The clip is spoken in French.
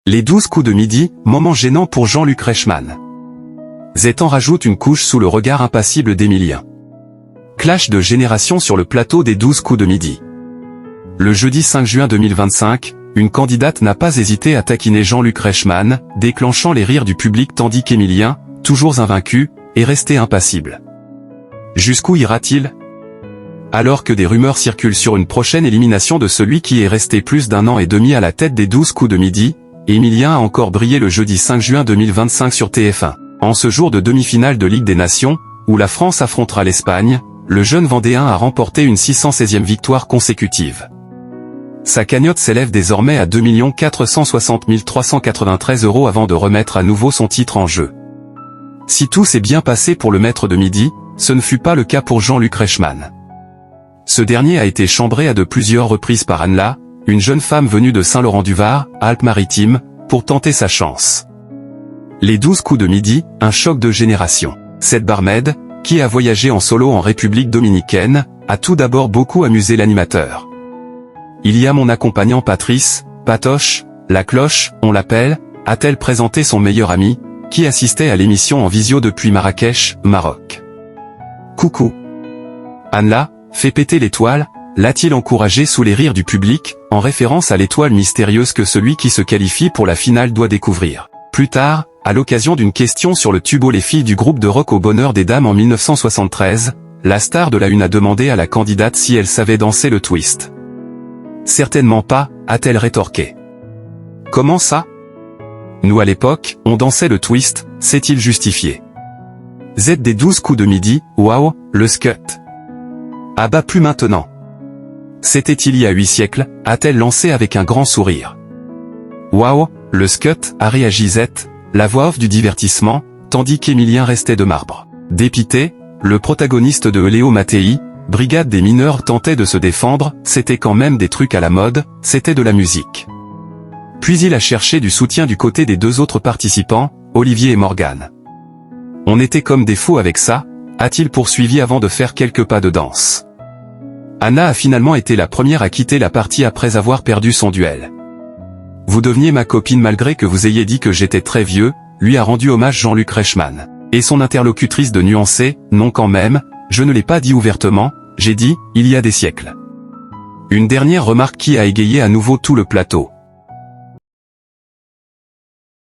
Les 12 coups de midi, moment gênant pour Jean-Luc Reichmann. Zétan rajoute une couche sous le regard impassible d'Emilien. Clash de génération sur le plateau des 12 coups de midi. Le jeudi 5 juin 2025, une candidate n'a pas hésité à taquiner Jean-Luc Reichmann, déclenchant les rires du public tandis qu'Emilien, toujours invaincu, est resté impassible. Jusqu'où ira-t-il ? Alors que des rumeurs circulent sur une prochaine élimination de celui qui est resté plus d'un an et demi à la tête des 12 coups de midi, Emilien a encore brillé le jeudi 5 juin 2025 sur TF1. En ce jour de demi-finale de Ligue des Nations, où la France affrontera l'Espagne, le jeune Vendéen a remporté une 616e victoire consécutive. Sa cagnotte s'élève désormais à 2 460 393 € avant de remettre à nouveau son titre en jeu. Si tout s'est bien passé pour le maître de midi, ce ne fut pas le cas pour Jean-Luc Reichmann. Ce dernier a été chambré à de plusieurs reprises par Anne-La, une jeune femme venue de Saint-Laurent-du-Var, Alpes-Maritimes, pour tenter sa chance. Les 12 coups de midi, un choc de génération. Cette barmaid, qui a voyagé en solo en République dominicaine, a tout d'abord beaucoup amusé l'animateur. Il y a mon accompagnant Patrice, Patoche, la cloche, on l'appelle, a-t-elle présenté son meilleur ami, qui assistait à l'émission en visio depuis Marrakech, Maroc. Coucou. Anne-La, fait péter l'étoile, l'a-t-il encouragé sous les rires du public, en référence à l'étoile mystérieuse que celui qui se qualifie pour la finale doit découvrir. Plus tard, à l'occasion d'une question sur le tubo Les filles du groupe de rock Au bonheur des dames en 1973, la star de la Une a demandé à la candidate si elle savait danser le twist. Certainement pas, a-t-elle rétorqué. Comment ça ? Nous à l'époque, on dansait le twist, s'est-il justifié. Z des 12 coups de midi, waouh, le scut. Ah bah plus maintenant. C'était il y a 8 siècles, a-t-elle lancé avec un grand sourire. Waouh, le scut, a réagi Z, la voix off du divertissement, tandis qu'Emilien restait de marbre. Dépité, le protagoniste de Léo Mattei, Brigade des mineurs tentait de se défendre, c'était quand même des trucs à la mode, c'était de la musique. Puis il a cherché du soutien du côté des deux autres participants, Olivier et Morgane. On était comme des fous avec ça, a-t-il poursuivi avant de faire quelques pas de danse. Anna a finalement été la première à quitter la partie après avoir perdu son duel. Vous deveniez ma copine malgré que vous ayez dit que j'étais très vieux, lui a rendu hommage Jean-Luc Reichmann. Et son interlocutrice de nuancer, non quand même, je ne l'ai pas dit ouvertement, j'ai dit, il y a des siècles. Une dernière remarque qui a égayé à nouveau tout le plateau.